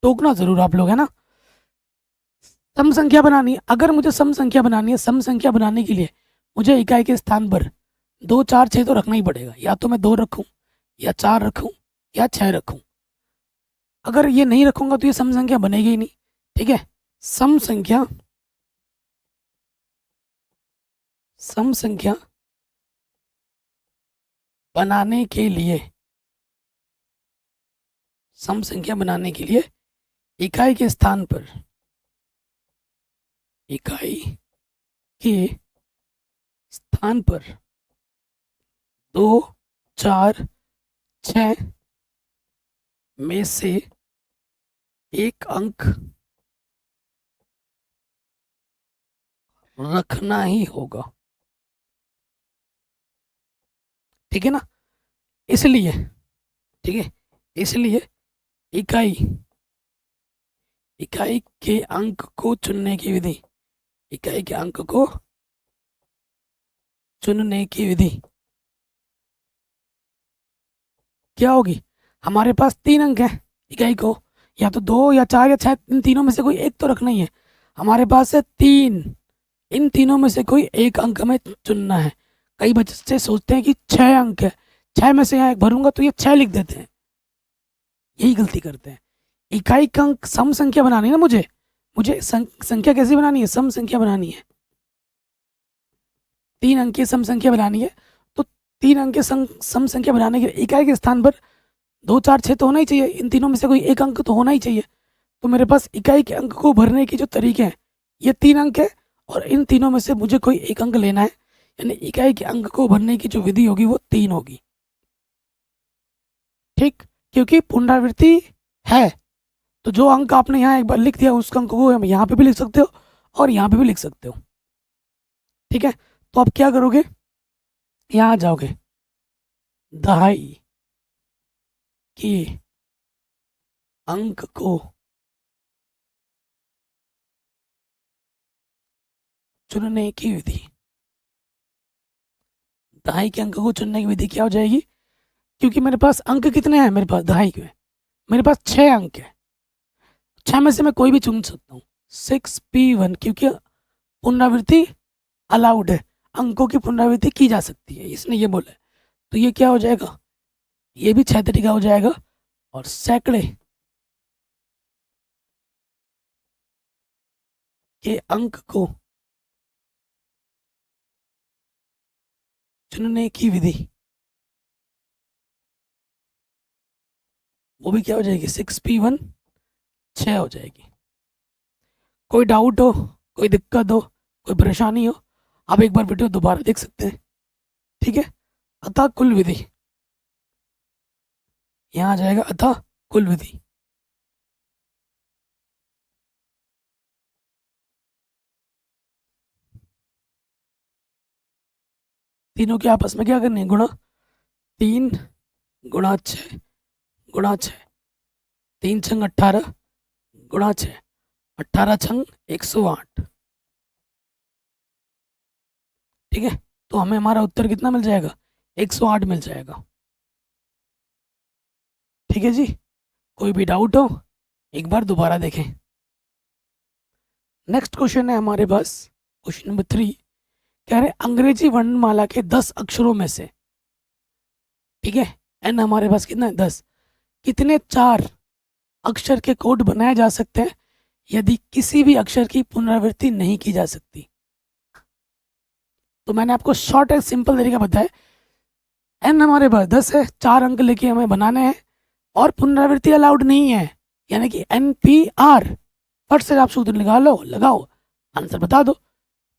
टोकना जरूर आप लोग, है ना? सम संख्या बनानी है। अगर मुझे सम संख्या बनानी है, सम संख्या बनाने के लिए मुझे इकाई के स्थान पर 2 4 6 तो रखना ही पड़ेगा। या तो मैं 2 रखूं, या 4 रखूं, या 6 रखूं। अगर ये नहीं रखूंगा तो ये सम संख्या बनेगी ही नहीं, ठीक है? सम संख्या बनाने के लिए सम संख्या बनाने के लिए इकाई के स्थान पर, इकाई के स्थान पर 2 4 6 में से एक अंक रखना ही होगा, ठीक है ना। इसलिए, ठीक है, इसलिए इकाई इकाई के अंक को चुनने की विधि, इकाई के अंक को चुनने की विधि क्या होगी? हमारे पास 3 अंक हैं, इकाई को या तो 2 या 4 या 6, इन तीनों में से कोई एक तो रखना ही है। हमारे पास है 3, इन तीनों में से कोई एक अंक हमें चुनना है। कई बच्चे सोचते हैं कि 6 अंक है, 6 में से यहाँ एक भरूंगा तो ये 6 लिख देते हैं, यही गलती करते हैं। इकाई का अंक सम संख्या बनानी है ना, मुझे मुझे संख्या कैसी बनानी है? सम संख्या बनानी है, 3 अंकीय सम संख्या बनानी है। तो 3 अंकीय सम संख्या बनाने के लिए इकाई के स्थान पर 2, 4, 6 तो होना ही चाहिए, इन तीनों में से कोई एक अंक तो होना ही चाहिए। तो मेरे पास इकाई के अंक को भरने की जो तरीके हैं, ये 3 अंक है और इन तीनों में से मुझे कोई एक अंक लेना है, यानी इकाई के अंक को भरने की जो विधि होगी वो 3 होगी। ठीक, क्योंकि पुनरावृत्ति है तो जो अंक आपने यहाँ एक बार लिख दिया उस अंक को हम यहाँ पे भी लिख सकते हो और यहाँ पे भी लिख सकते हो। ठीक है, तो आप क्या करोगे, यहाँ जाओगे, दहाई के अंक को चुनने की विधि, दहाई के अंक को चुनने की विधि क्या हो जाएगी? क्योंकि मेरे पास अंक कितने हैं, मेरे पास दहाई के मेरे पास 6 अंक है, 6 में से मैं कोई भी चुन सकता हूँ। 6p1, क्योंकि पुनरावृत्ति अलाउड है, अंकों की पुनरावृत्ति की जा सकती है, इसने ये बोला है। तो ये क्या हो जाएगा, ये भी 6 तरीका हो जाएगा। और सैकड़े के अंक को चुनने की विधि, वो भी क्या हो जाएगी, 6p1 6 हो जाएगी। कोई डाउट हो, कोई दिक्कत हो, कोई परेशानी हो, आप एक बार वीडियो दोबारा देख सकते हैं। ठीक है, अतः कुल विधि, यहाँ आ जाएगा अतः कुल विधि। तीनों के आपस में क्या करनी है, गुणा। 3 गुणा 6 गुणा 6, 3 छंग 18 गुणा 6, 18 छंग 108। ठीक है, तो हमें हमारा उत्तर कितना मिल जाएगा, 108 मिल जाएगा। ठीक है जी, कोई भी डाउट हो एक बार दोबारा देखें। नेक्स्ट क्वेश्चन है हमारे पास, क्वेश्चन नंबर 3, कह रहे अंग्रेजी वर्णमाला के 10 अक्षरों में से, ठीक है, एन हमारे पास कितना है 10, कितने 4 अक्षर के कोड बनाए जा सकते हैं यदि किसी भी अक्षर की पुनरावृत्ति नहीं की जा सकती? तो मैंने आपको शॉर्ट एंड सिंपल तरीका बताया, एन हमारे पास 10 है, 4 अंक लेके हमें बनाने हैं और पुनरावृत्ति अलाउड नहीं है, यानी कि NPR, फट से आप सूत्र निकालो, लगाओ, आंसर बता दो।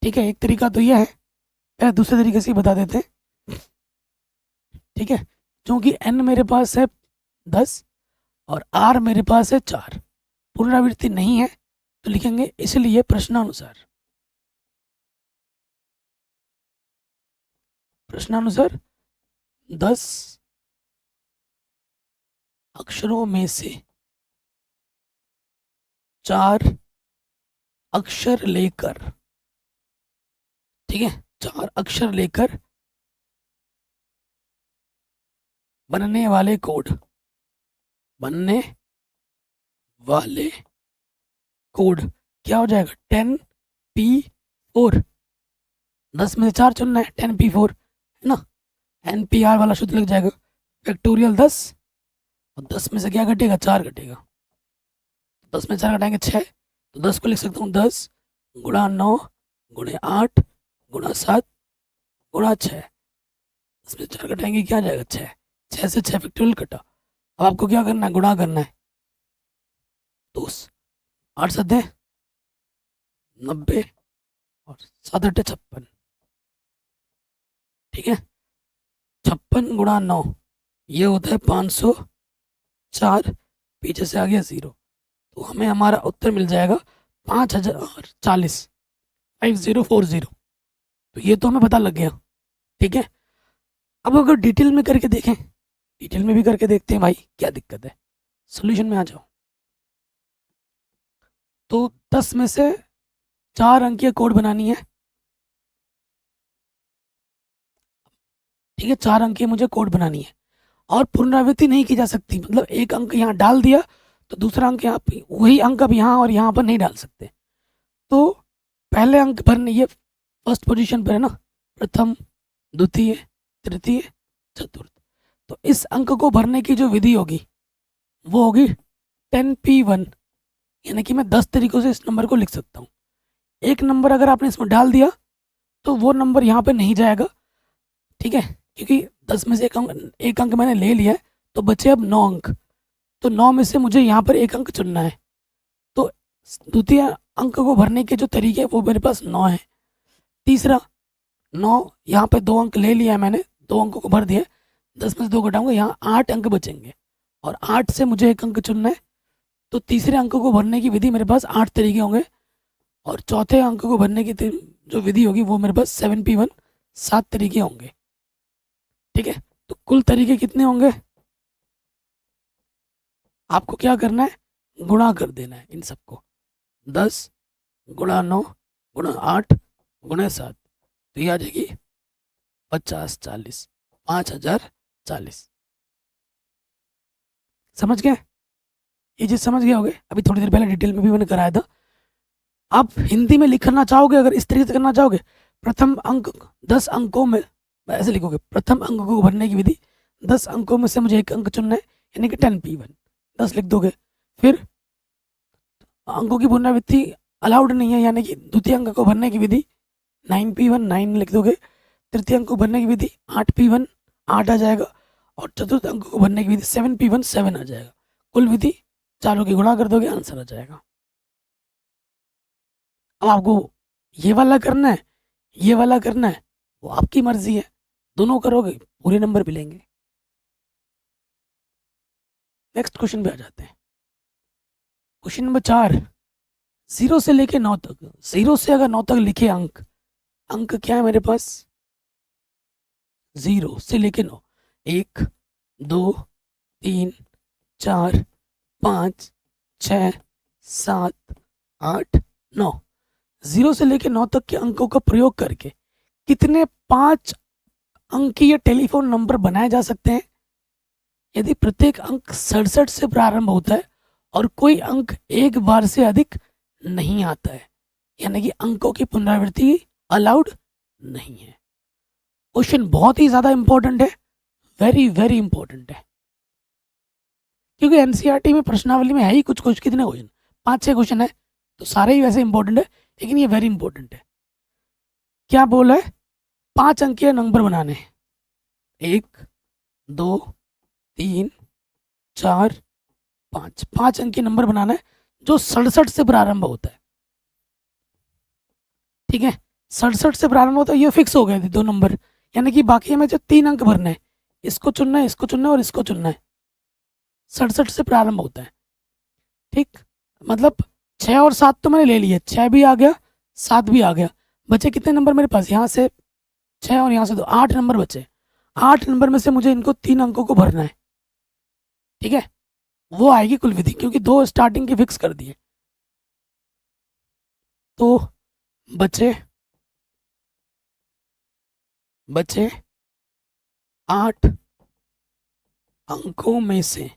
ठीक है, एक तरीका तो यह है, दूसरे तरीके से बता देते हैं। ठीक है, क्योंकि n मेरे पास है 10 और r मेरे पास है 4, पुनरावृत्ति नहीं है तो लिखेंगे इसलिए प्रश्नानुसार, प्रश्नानुसार 10 अक्षरों में से 4 अक्षर लेकर, ठीक है, 4 अक्षर लेकर बनने वाले कोड, बनने वाले कोड क्या हो जाएगा, 10p4, 10 में से 4 चुनना है, 10p4 है ना, NPR वाला सूत्र लग जाएगा, फैक्टोरियल 10 और 10 में से क्या घटेगा, 4 घटेगा, 10 में 4 घटाएंगे 6, तो 10 को लिख सकता हूँ 10 गुणा 9 गुणे 8 गुणा 7 गुणा 6, 10 में 4 घटाएंगे क्या आ जाएगा 6, 6 से 6 फैक्टोरियल कटा। अब आपको क्या करना है, गुणा करना है, तो 8 7 90 और 7 8 56, ठीक है, 56 गुणा 9 ये होता है 504, पीछे से आ गया 0, तो हमें हमारा उत्तर मिल जाएगा 5040, 5040। तो ये तो हमें पता लग गया। ठीक है, अब अगर डिटेल में करके देखें, डिटेल में भी करके देखते हैं भाई क्या दिक्कत है। सोल्यूशन में आ जाओ। तो 10 में से 4 अंक की कोड बनानी है। ठीक है, 4 अंक की मुझे कोड बनानी है और पुनरावृत्ति नहीं की जा सकती। मतलब एक अंक यहाँ डाल दिया तो दूसरा अंक यहाँ पे, वही अंक अब यहाँ और यहाँ पर नहीं डाल सकते। तो पहले अंक भरने, ये फर्स्ट पोजीशन पर है ना, प्रथम, द्वितीय, तृतीय, चतुर्थ। तो इस अंक को भरने की जो विधि होगी वो होगी 10p1, यानी कि मैं 10 तरीकों से इस नंबर को लिख सकता हूँ। एक नंबर अगर आपने इसमें डाल दिया तो वो नंबर यहाँ पे नहीं जाएगा। ठीक है, क्योंकि 10 में से एक अंक मैंने ले लिया है, तो बचे अब 9 अंक। तो 9 में से मुझे यहाँ पर एक अंक चुनना है। तो द्वितीय अंक को भरने के जो तरीके हैं वो मेरे पास 9 है। तीसरा 9, यहाँ पे 2 अंक ले लिया है मैंने, 2 अंकों को भर दिया। 10 में से 2 घटाऊंगा, यहाँ 8 अंक बचेंगे और 8 से मुझे एक अंक चुनना है। तो तीसरे अंक को भरने की विधि मेरे पास 8 तरीके होंगे और चौथे अंक को भरने की जो विधि होगी वो मेरे पास 7p1, 7 तरीके होंगे। ठीक है, तो कुल तरीके कितने होंगे? आपको क्या करना है, गुणा कर देना है इन सबको। 10 गुणा 9 गुणा 8 गुणा 7, तो ये आ जाएगी 50 40, 5040। समझ गए? ये चीज़ समझ गए होगे। अभी थोड़ी देर पहले डिटेल में भी मैंने कराया था। आप हिंदी में लिखना चाहोगे, अगर इस तरीके से करना चाहोगे, प्रथम अंक 10 अंकों में ऐसे लिखोगे, प्रथम अंक को भरने की विधि, 10 अंकों में से मुझे एक अंक चुनना है, यानी कि 10p1, 10 लिख दोगे। फिर अंकों की पुनरावृत्ति अलाउड नहीं है, यानी कि द्वितीय अंक को भरने की विधि 9p1, 9 लिख दोगे। तृतीय अंक को भरने की विधि 8p1, 8 आ जाएगा। और चतुर्थ अंक को भरने की विधि 7p1, 7 आ जाएगा। कुल विधि चारों की गुणा कर दोगे, आंसर आ जाएगा। अब आपको ये वाला करना है, ये वाला करना है, वो आपकी मर्जी है। दोनों करोगे पूरे नंबर मिलेंगे। नेक्स्ट क्वेश्चन पे आ जाते हैं। क्वेश्चन नंबर 4, 0 से लेके 9 तक। 0 से अगर 9 तक लिखे अंक, अंक क्या है मेरे पास? 0 से लेके 9, 1 2 3 4 5 6 7 8 9। 0 से लेके 9 तक के अंकों का प्रयोग करके कितने 5 अंकीय टेलीफोन नंबर बनाए जा सकते हैं यदि प्रत्येक अंक 67 से प्रारंभ होता है और कोई अंक एक बार से अधिक नहीं आता है, यानी कि अंकों की पुनरावृत्ति अलाउड नहीं है। क्वेश्चन बहुत ही ज़्यादा इंपॉर्टेंट है, वेरी वेरी इंपॉर्टेंट है, क्योंकि एनसीईआरटी में प्रश्नावली में है ही कुछ कितने क्वेश्चन, 5-6 क्वेश्चन है, तो सारे ही वैसे इंपॉर्टेंट है, लेकिन ये वेरी इंपॉर्टेंट है। क्या बोला है? 5 अंकीय नंबर बनाने, 1 2 3 4 5, 5 अंकीय नंबर बनाना है जो 67 से प्रारंभ होता है। ठीक है, 67 से प्रारंभ होता है, ये फिक्स हो गए थे 2 नंबर, यानी कि बाकी हमें जो 3 अंक भरने हैं, इसको चुनना है, इसको चुनना है और इसको चुनना है। 67 से प्रारंभ होता है। ठीक, मतलब 6 और 7 तो मैंने ले लिए, 6 भी आ गया, 7 भी आ गया। बचे कितने नंबर मेरे पास? यहाँ से 6 और यहाँ से 2, 8 नंबर बचे। 8 नंबर में से मुझे इनको 3 अंकों को भरना है। ठीक है, वो आएगी कुल विधि, क्योंकि 2 स्टार्टिंग के फिक्स कर दिए। तो बचे 8 अंकों में से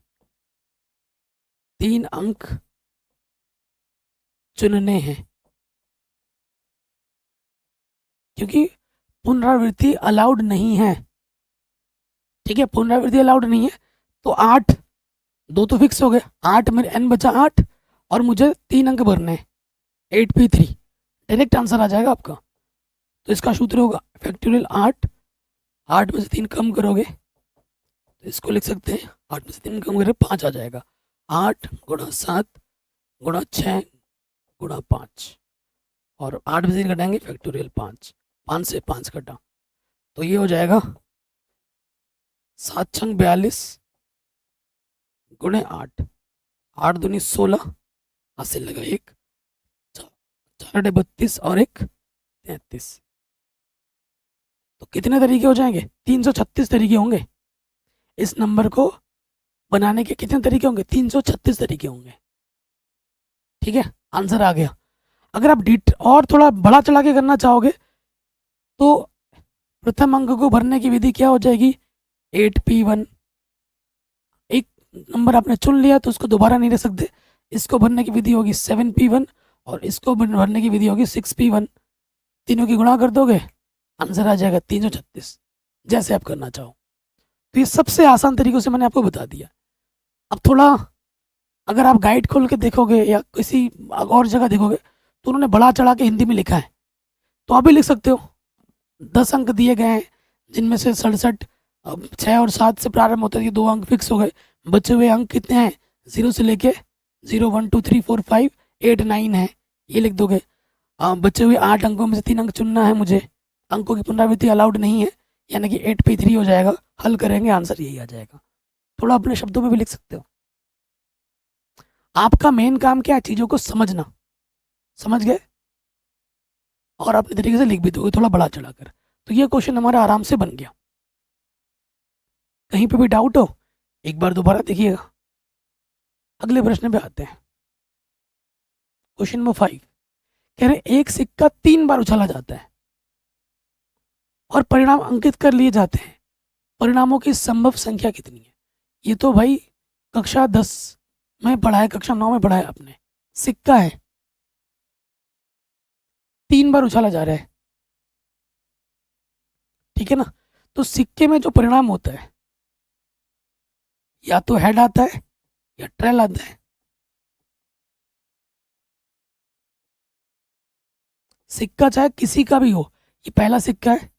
3 अंक चुनने हैं, क्योंकि पुनरावृत्ति अलाउड नहीं है। ठीक है, पुनरावृत्ति अलाउड नहीं है, तो 8, 2 तो फिक्स हो गए, 8 मेरे n बचा 8 और मुझे 3 अंक भरने हैं, 8p3, डायरेक्ट आंसर आ जाएगा आपका। तो इसका सूत्र होगा फैक्टोरियल 8, 8 में से 3 कम करोगे तो इसको लिख सकते हैं, 8 में से 3 कम करोगे 5 आ जाएगा। 8 गुणा 7 गुणा 6 गुणा 5, और 8 में से 3 घटाएंगे फैक्टोरियल 5, 5 से 5 घटा तो ये हो जाएगा 7 छंग 42 गुणे 8, 8 दूनी 16, हाथ लगा 1, 4 32 और 1 33। तो कितने तरीके हो जाएंगे? 336 तरीके होंगे। इस नंबर को बनाने के कितने तरीके होंगे? 336 तरीके होंगे। ठीक है, आंसर आ गया। अगर आप डिट और थोड़ा बड़ा चढ़ा के करना चाहोगे तो प्रथम अंक को भरने की विधि क्या हो जाएगी? 8p1। एक नंबर आपने चुन लिया तो उसको दोबारा नहीं रख सकते। इसको भरने की विधि होगी 7p1 और इसको भरने की विधि होगी 6p1। तीनों की गुणा कर दोगे, आंसर आ जाएगा 336, जैसे आप करना चाहो। तो ये सबसे आसान तरीकों से मैंने आपको बता दिया। अब थोड़ा अगर आप गाइड खोल के देखोगे या किसी और जगह देखोगे तो उन्होंने बड़ा चढ़ा के हिंदी में लिखा है, तो आप भी लिख सकते हो। 10 अंक दिए गए हैं जिनमें से 67 6 और 7 से प्रारंभ होते हैं, 2 अंक फिक्स हो गए। बचे हुए अंक कितने हैं? 0 से लेके 0 1 2 3 4 5 8 9 है, ये लिख दोगे। बचे हुए 8 अंकों में से 3 अंक चुनना है मुझे। अंकों की पुनरावृत्ति अलाउड नहीं है, यानी कि 8p3 हो जाएगा। हल करेंगे, आंसर यही आ जाएगा। थोड़ा अपने शब्दों में भी लिख सकते हो। आपका मेन काम क्या है? चीज़ों को समझना। समझ गए? और अपने तरीके से लिख भी दोगे थोड़ा बड़ा चढ़ाकर। तो ये क्वेश्चन हमारा आराम से बन गया। कहीं पे भी डाउट हो एक बार दोबारा देखिएगा। अगले प्रश्न पे आते हैं। क्वेश्चन नंबर 5 कह रहे एक सिक्का 3 बार उछाला जाता है और परिणाम अंकित कर लिए जाते हैं। परिणामों की संभव संख्या कितनी है? ये तो भाई कक्षा 10 में पढ़ा है, कक्षा 9 में पढ़ा है आपने। सिक्का है, 3 बार उछाला जा रहा है, ठीक है ना? तो सिक्के में जो परिणाम होता है या तो हेड आता है या ट्रेल आता है। सिक्का चाहे किसी का भी हो, ये पहला सिक्का है,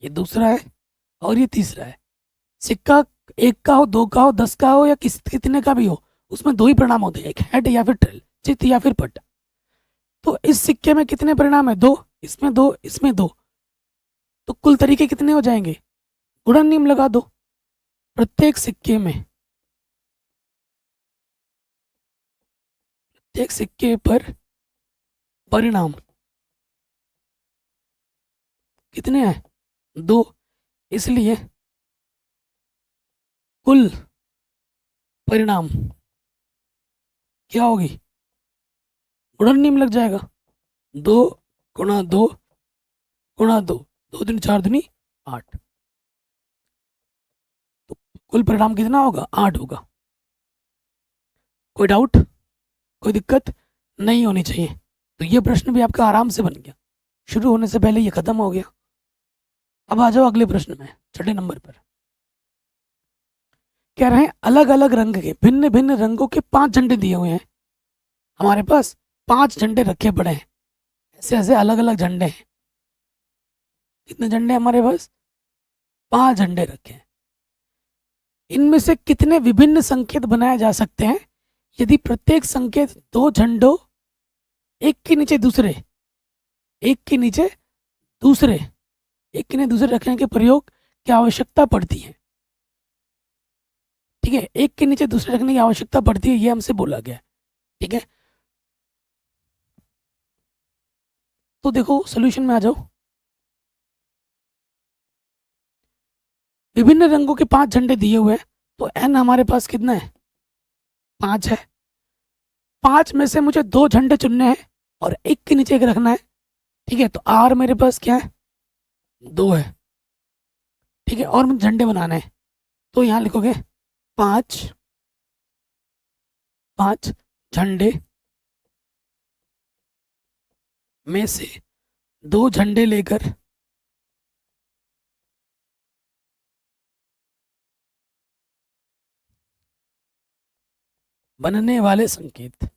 ये दूसरा है और ये तीसरा है। सिक्का एक का हो, 2 का हो, 10 का हो या कितने का भी हो, उसमें 2 ही परिणाम होते हैं, एक हेड या फिर ट्रेल, चित या फिर पट। तो इस सिक्के में कितने परिणाम है? 2, इसमें 2, इसमें 2। तो कुल तरीके कितने हो जाएंगे? गुणन नियम लगा दो। प्रत्येक सिक्के में, प्रत्येक सिक्के पर परिणाम कितने हैं? 2। इसलिए कुल परिणाम क्या होगी? गुणन नियम लग जाएगा। 2 गुणा 2 गुणा 2, 2 दूनी 4 दूनी 8। तो कुल परिणाम कितना होगा? 8 होगा। कोई डाउट, कोई दिक्कत नहीं होनी चाहिए। तो ये प्रश्न भी आपका आराम से बन गया, शुरू होने से पहले ये खत्म हो गया। अब आ जाओ अगले प्रश्न में, छठे नंबर पर। कह रहे हैं अलग अलग रंग के, भिन्न भिन्न रंगों के 5 झंडे दिए हुए हैं। हमारे पास 5 झंडे रखे पड़े हैं, ऐसे ऐसे अलग अलग झंडे हैं। कितने झंडे हमारे पास? 5 झंडे रखे हैं। इनमें से कितने विभिन्न संकेत बनाए जा सकते हैं यदि प्रत्येक संकेत 2 झंडों एक के नीचे दूसरे, एक के नीचे दूसरे, एक के नीचे दूसरे रखने के प्रयोग की आवश्यकता पड़ती है। ठीक है, एक के नीचे दूसरे रखने की आवश्यकता पड़ती है, ये हमसे बोला गया। ठीक है, तो देखो सोल्यूशन में आ जाओ। विभिन्न रंगों के 5 झंडे दिए हुए हैं, तो एन हमारे पास कितना है? 5 है। 5 में से मुझे 2 झंडे चुनने हैं और एक के नीचे एक रखना है। ठीक है, तो आर मेरे पास क्या है? 2 है। ठीक है, और मुझे झंडे बनाने हैं, तो यहाँ लिखोगे 5 5 झंडे में से 2 झंडे लेकर बनने वाले संकेत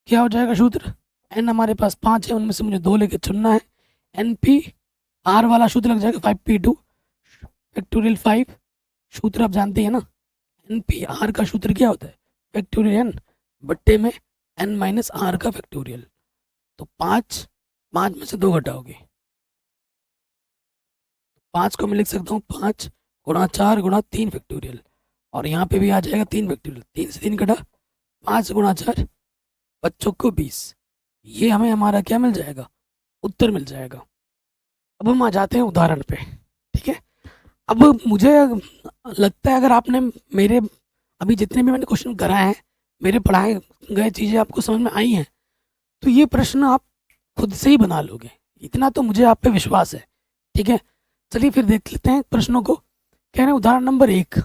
क्या हो जाएगा? सूत्र एन हमारे पास 5 है, उनमें से मुझे 2 लेके चुनना है। एन पी आर वाला सूत्र लग जाएगा 5p2 फैक्टोरियल 5। सूत्र आप जानते हैं ना, एन पी आर का सूत्र क्या होता है? फैक्टोरियल एन बट्टे में एन माइनस आर का फैक्टोरियल। तो 5 5 में से 2 घटाओगे, 5 को मैं लिख सकता हूँ 5 गुणा 4 गुणा 3 फैक्टोरियल, और यहाँ पे भी आ जाएगा 3 फैक्टोरियल। 3 से 3 कटा, 5 गुणा 4 बच्चों को 20। ये हमें हमारा क्या मिल जाएगा, उत्तर मिल जाएगा। अब हम आ जाते हैं उदाहरण पे। ठीक है, अब मुझे लगता है अगर आपने मेरे अभी जितने भी मैंने क्वेश्चन कराए हैं, मेरे पढ़ाए गए चीज़ें आपको समझ में आई हैं, तो ये प्रश्न आप खुद से ही बना लोगे, इतना तो मुझे आप पे विश्वास है। ठीक है, चलिए फिर देख लेते हैं प्रश्नों को। कह रहे हैं उदाहरण नंबर 1,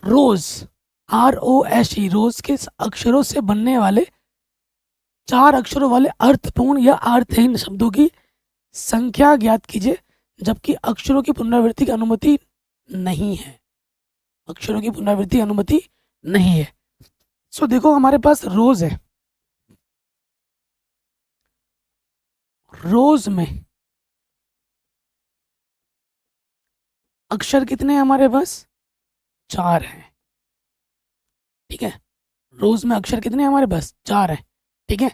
रोज, ROSE, रोज के अक्षरों से बनने वाले 4 अक्षरों वाले अर्थपूर्ण या अर्थहीन शब्दों की संख्या ज्ञात कीजिए जबकि अक्षरों की पुनरावृत्ति की अनुमति नहीं है। अक्षरों की पुनरावृत्ति अनुमति नहीं है। सो देखो हमारे पास रोज है, रोज में अक्षर कितने हैं हमारे पास, 4 हैं। ठीक है, रोज में अक्षर कितने हैं हमारे पास, 4 हैं। ठीक है,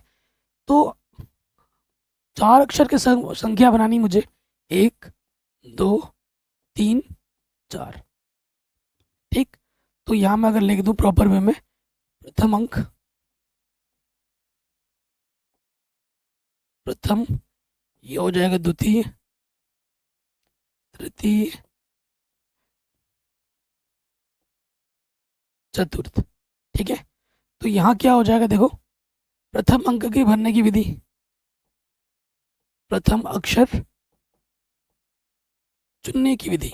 तो 4 अक्षर की संख्या बनानी मुझे, 1 2 3 4। ठीक, तो यहाँ मैं अगर लिख दूं प्रॉपर वे में, प्रथम अंक, प्रथम, ये हो जाएगा द्वितीय, तृतीय, चतुर्थ। ठीक है, तो यहाँ क्या हो जाएगा देखो, प्रथम अंक की भरने की विधि, प्रथम अक्षर चुनने की विधि।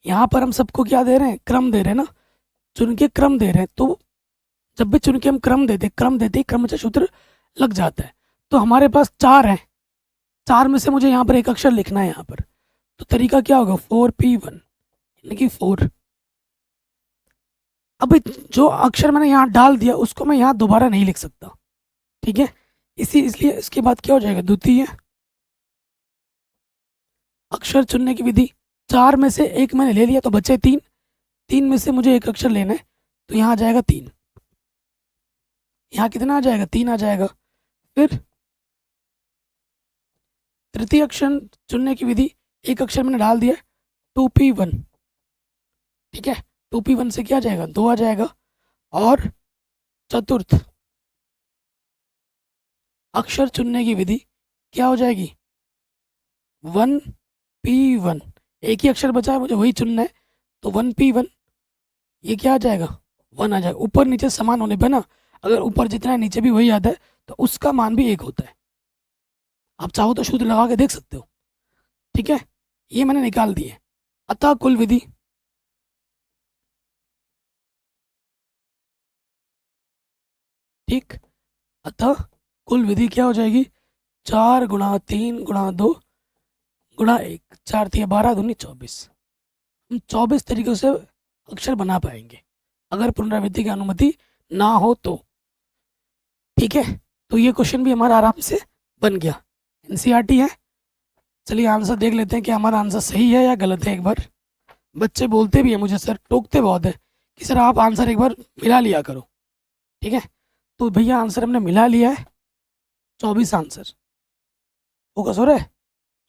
यहाँ पर हम सबको क्या दे रहे हैं, क्रम दे रहे हैं ना, चुन के क्रम दे रहे हैं। तो जब भी चुन के हम क्रम देते ही क्रमचय सूत्र लग जाता है। तो हमारे पास 4 हैं, 4 में से मुझे यहाँ पर एक अक्षर लिखना है यहाँ पर, तो तरीका क्या होगा, 4P1 यानी कि 4। अब जो अक्षर मैंने यहाँ डाल दिया उसको मैं यहाँ दोबारा नहीं लिख सकता। ठीक है, इसलिए इसके बाद क्या हो जाएगा, द्वितीय अक्षर चुनने की विधि। 4 में से एक मैंने ले लिया तो बचे 3, 3 में से मुझे एक अक्षर लेना है, तो यहाँ आ जाएगा 3। यहाँ कितना आ जाएगा, 3 आ जाएगा। फिर तृतीय अक्षर चुनने की विधि, एक अक्षर मैंने डाल दिया, 2P1। ठीक है, 2P1 से क्या आ जाएगा, 2 आ जाएगा। और चतुर्थ अक्षर चुनने की विधि क्या हो जाएगी, 1P1। एक ही अक्षर बचा है, मुझे वही चुनना है, तो 1P1, ये क्या आ जाएगा, 1 आ जाएगा। ऊपर नीचे समान होने पर ना, अगर ऊपर जितना है नीचे भी वही आता है तो उसका मान भी 1 होता है। आप चाहो तो सूत्र लगा के देख सकते हो। ठीक है, ये मैंने निकाल दिए। अतः कुल विधि, ठीक, अतः कुल विधि क्या हो जाएगी, 4 गुणा 3 गुणा 2 गुणा 1, 4 3 12 दूनी 24। हम 24 तरीकों से अक्षर बना पाएंगे अगर पुनरावृत्ति की अनुमति ना हो तो। ठीक है, तो ये क्वेश्चन भी हमारा आराम से बन गया, एनसीईआरटी है। चलिए आंसर देख लेते हैं कि हमारा आंसर सही है या गलत है। एक बार बच्चे बोलते भी हैं मुझे, सर टोकते बहुत है कि सर आप आंसर एक बार मिला लिया करो। ठीक है, तो भैया आंसर हमने मिला लिया है, 24 आंसर फोकस हो रहा है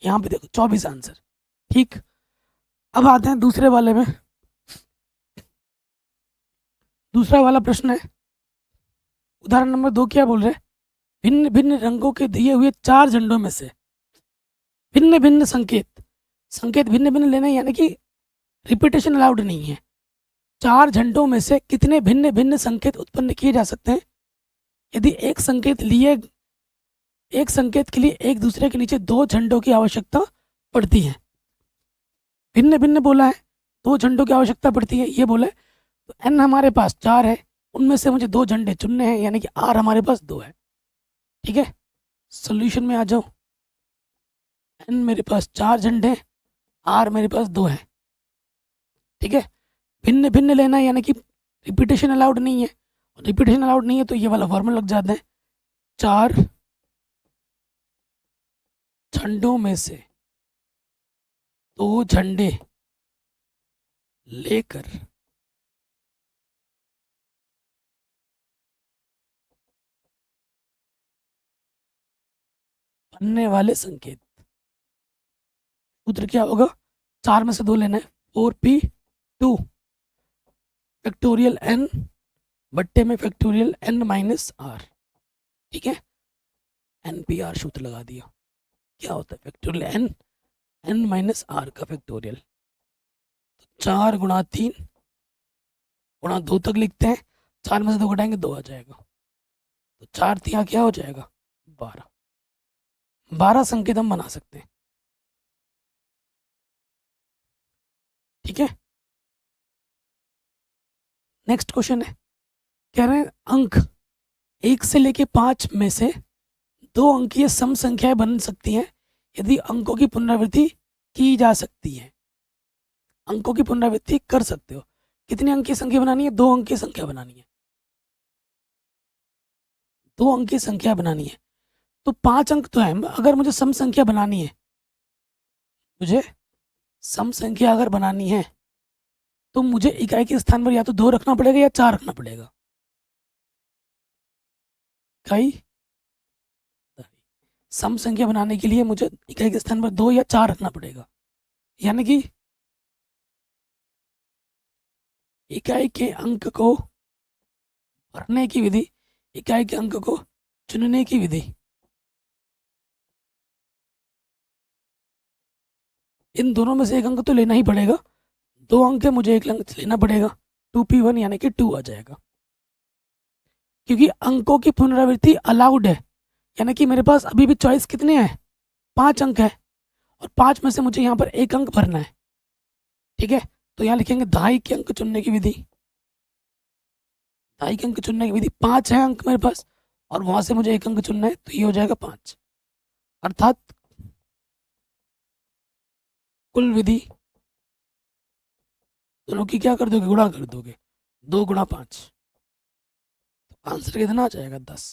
यहाँ पे, देखो 24 आंसर। ठीक, अब आते हैं दूसरे वाले में। दूसरा वाला प्रश्न है, उदाहरण नंबर 2 क्या बोल रहे हैं, भिन्न भिन्न रंगों के दिए हुए 4 झंडों में से भिन्न भिन्न संकेत, संकेत भिन्न भिन्न लेना यानी कि रिपीटेशन अलाउड नहीं है। 4 झंडों में से कितने भिन्न भिन्न संकेत उत्पन्न किए जा सकते हैं यदि एक संकेत के लिए एक दूसरे के नीचे 2 झंडों की आवश्यकता पड़ती है। भिन्न भिन्न बोला है, 2 झंडों की आवश्यकता पड़ती है ये बोला है। तो n हमारे पास 4 है, उनमें से मुझे 2 झंडे चुनने हैं यानी कि r हमारे पास 2 है। ठीक है, सोल्यूशन में आ जाओ। n मेरे पास 4 झंडे, r मेरे पास 2 है। ठीक है, भिन्न भिन्न लेना है यानी कि रिपीटेशन अलाउड नहीं है, रिपीटेशन अलाउड नहीं है तो ये वाला फॉर्मूला लग जाता है, 4 झंडों में से 2 झंडे लेकर बनने वाले संकेत। सूत्र क्या होगा, 4 में से 2 लेना है, 4P2 फैक्टोरियल n बट्टे में फैक्टोरियल n माइनस आर, ठीक है, NPR सूत्र लगा दिया। क्या होता है फैक्टोरियल n माइनस आर का फैक्टोरियल, 4 गुणा 3 गुणा 2 तक लिखते हैं, 4 में से 2 घटाएंगे 2 आ जाएगा, तो 4 तिया क्या हो जाएगा 12, 12 संकेत हम बना सकते हैं, ठीक है। नेक्स्ट क्वेश्चन है, कह रहे हैं अंक 1 से लेके 5 में से 2 अंकीय सम संख्याएं बन सकती हैं यदि अंकों की पुनरावृत्ति की जा सकती है। अंकों की पुनरावृत्ति कर सकते हो, कितनी अंकीय संख्या बनानी है, 2 अंकीय संख्या बनानी है, 2 अंकीय संख्या बनानी है, तो 5 अंक तो है। अगर मुझे सम संख्या बनानी है, मुझे सम संख्या अगर बनानी है तो मुझे इकाई के स्थान पर या तो 2 रखना पड़ेगा या 4 रखना पड़ेगा। इकाई सम संख्या बनाने के लिए मुझे इकाई के स्थान पर 2 या 4 रखना पड़ेगा, यानी कि इकाई के अंक को भरने की विधि, इकाई के अंक को चुनने की विधि, इन दोनों में से एक अंक तो लेना ही पड़ेगा। 2 अंक है, मुझे एक अंक लेना पड़ेगा, 2p1 यानी कि 2 आ जाएगा, क्योंकि अंकों की पुनरावृत्ति अलाउड है, यानी कि मेरे पास अभी भी चॉइस कितने हैं, 5 अंक है, और 5 में से मुझे यहाँ पर एक अंक भरना है, ठीक है। तो यहाँ लिखेंगे दहाई के अंक चुनने की विधि, दहाई के अंक चुनने की विधि, 5 है अंक मेरे पास और वहां से मुझे एक अंक चुनना है, तो ये हो जाएगा 5, अर्थात कुल विधि दोनों की क्या कर दोगे, गुणा कर दोगे, 2 गुणा 5, तो आंसर कितना आ जाएगा 10,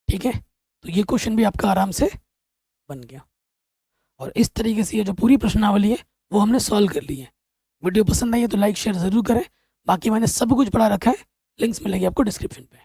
ठीक है। तो ये क्वेश्चन भी आपका आराम से बन गया, और इस तरीके से ये जो पूरी प्रश्नावली है वो हमने सॉल्व कर ली है। वीडियो पसंद आई है तो लाइक शेयर ज़रूर करें, बाकी मैंने सब कुछ पढ़ा रखा है, लिंक्स मिलेंगे आपको डिस्क्रिप्शन पे।